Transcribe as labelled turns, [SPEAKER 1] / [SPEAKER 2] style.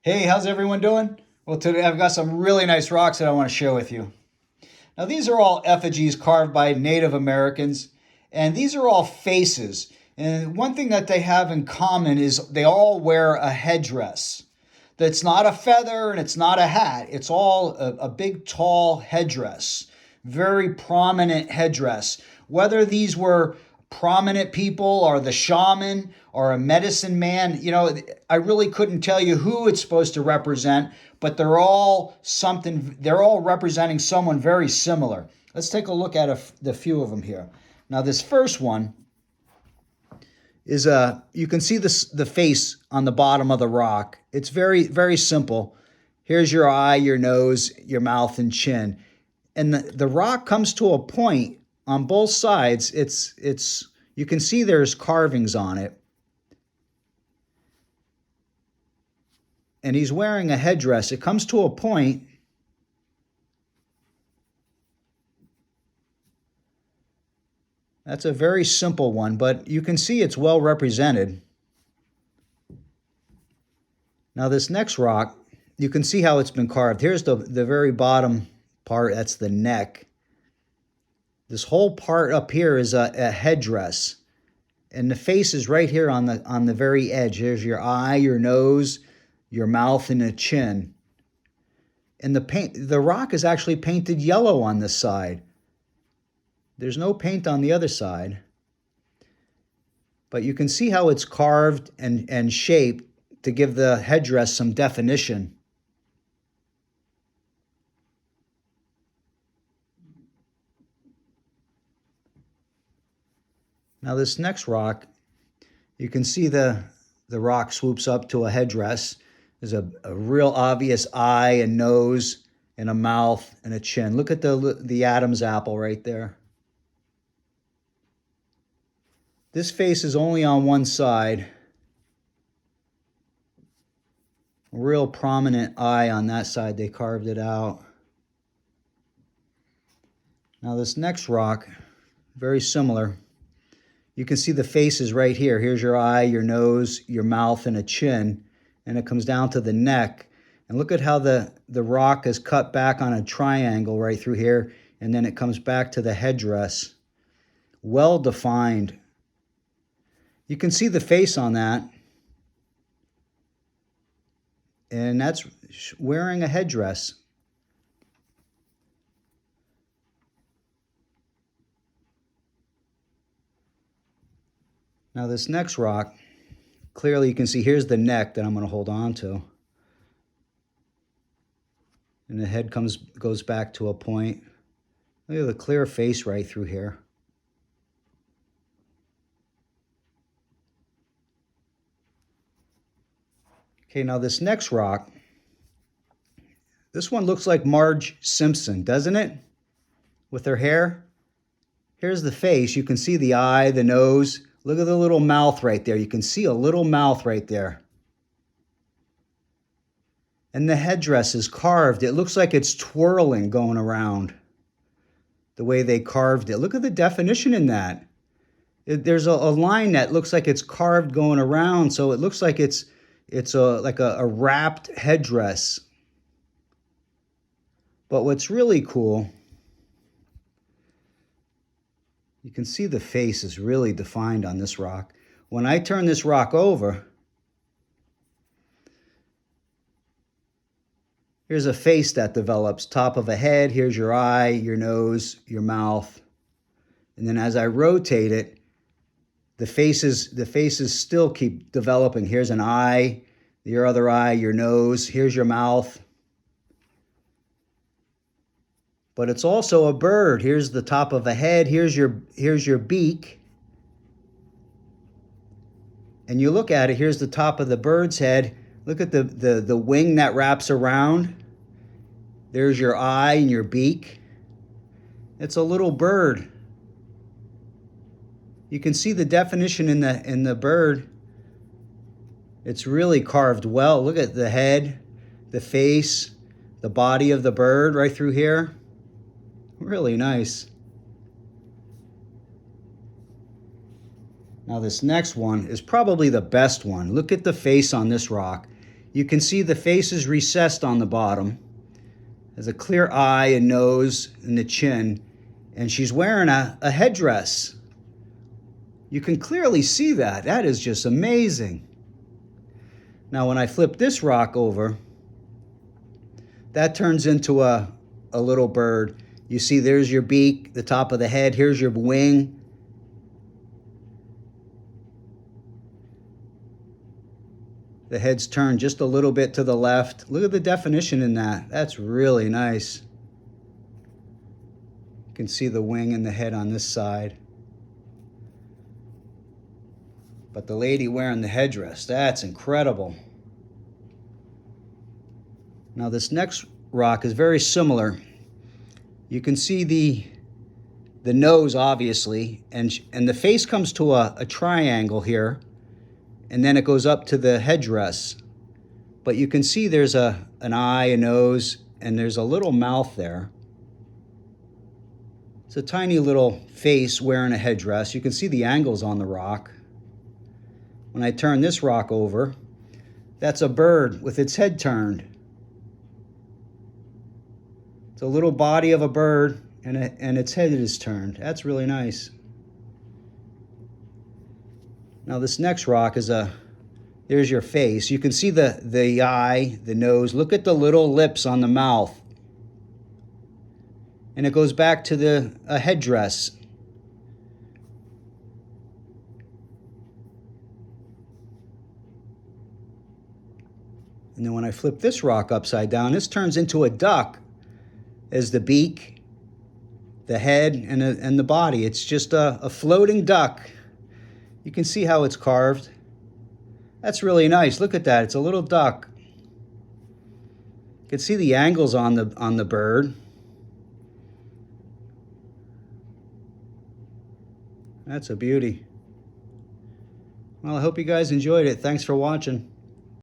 [SPEAKER 1] Hey, how's everyone doing? Well, today I've got some really nice rocks that I want to share with you. Now, these are all effigies carved by Native Americans, and these are all faces. And one thing that they have in common is they all wear a headdress. That's not a feather and it's not a hat. It's all a big, tall headdress, very prominent headdress. Whether these were prominent people or the shaman or a medicine man, I really couldn't tell you who it's supposed to represent, but they're all representing someone very similar. Let's take a look at the few of them here. Now, this first one is you can see the face on the bottom of the rock. It's very, very simple. Here's your eye, your nose, your mouth, and chin. And the rock comes to a point on both sides. It's you can see there's carvings on it. And he's wearing a headdress. It comes to a point. That's a very simple one, but you can see it's well represented. Now this next rock, you can see how it's been carved. Here's the very bottom part, that's the neck. This whole part up here is a headdress. And the face is right here on the very edge. Here's your eye, your nose, your mouth, and the chin. And the rock is actually painted yellow on this side. There's no paint on the other side. But you can see how it's carved and shaped to give the headdress some definition. Now this next rock, you can see the rock swoops up to a headdress. There's a real obvious eye and nose and a mouth and a chin. Look at the Adam's apple right there. This face is only on one side. A real prominent eye on that side. They carved it out. Now this next rock, very similar. You can see the faces right here. Here's your eye, your nose, your mouth, and a chin. And it comes down to the neck. And look at how the rock is cut back on a triangle right through here. And then it comes back to the headdress. Well defined. You can see the face on that. And that's wearing a headdress. Now this next rock, clearly you can see here's the neck that I'm going to hold on to. And the head goes back to a point. Look at the clear face right through here. Okay, now this next rock, this one looks like Marge Simpson, doesn't it? With her hair. Here's the face. You can see the eye, the nose. Look at the little mouth right there. You can see a little mouth right there. And the headdress is carved. It looks like it's twirling going around the way they carved it. Look at the definition in that. There's a line that looks like it's carved going around, so it looks like it's like a wrapped headdress. But what's really cool, you can see the face is really defined on this rock. When I turn this rock over, here's a face that develops. Top of a head, here's your eye, your nose, your mouth. And then as I rotate it, the faces still keep developing. Here's an eye, your other eye, your nose, here's your mouth. But it's also a bird. Here's the top of a head, here's your beak. And you look at it, here's the top of the bird's head. Look at the wing that wraps around. There's your eye and your beak. It's a little bird. You can see the definition in the bird. It's really carved well. Look at the head, the face, the body of the bird right through here. Really nice. Now this next one is probably the best one. Look at the face on this rock. You can see the face is recessed on the bottom. Has a clear eye and nose and the chin. And she's wearing a headdress. You can clearly see that. That is just amazing. Now when I flip this rock over, that turns into a little bird. You see there's your beak, the top of the head, here's your wing. The head's turned just a little bit to the left. Look at the definition in that. That's really nice. You can see the wing and the head on this side. But the lady wearing the headdress, that's incredible. Now this next rock is very similar. You can see the nose, obviously, and the face comes to a triangle here, and then it goes up to the headdress. But you can see there's an eye, a nose, and there's a little mouth there. It's a tiny little face wearing a headdress. You can see the angles on the rock. When I turn this rock over, that's a bird with its head turned. It's a little body of a bird and its head is turned. That's really nice. Now this next rock is there's your face. You can see the eye, the nose. Look at the little lips on the mouth. And it goes back to a headdress. And then when I flip this rock upside down, this turns into a duck as the beak, the head, and the body. It's just a floating duck. You can see how it's carved. That's really nice. Look at that. It's a little duck. You can see the angles on the bird. That's a beauty. Well, I hope you guys enjoyed it. Thanks for watching.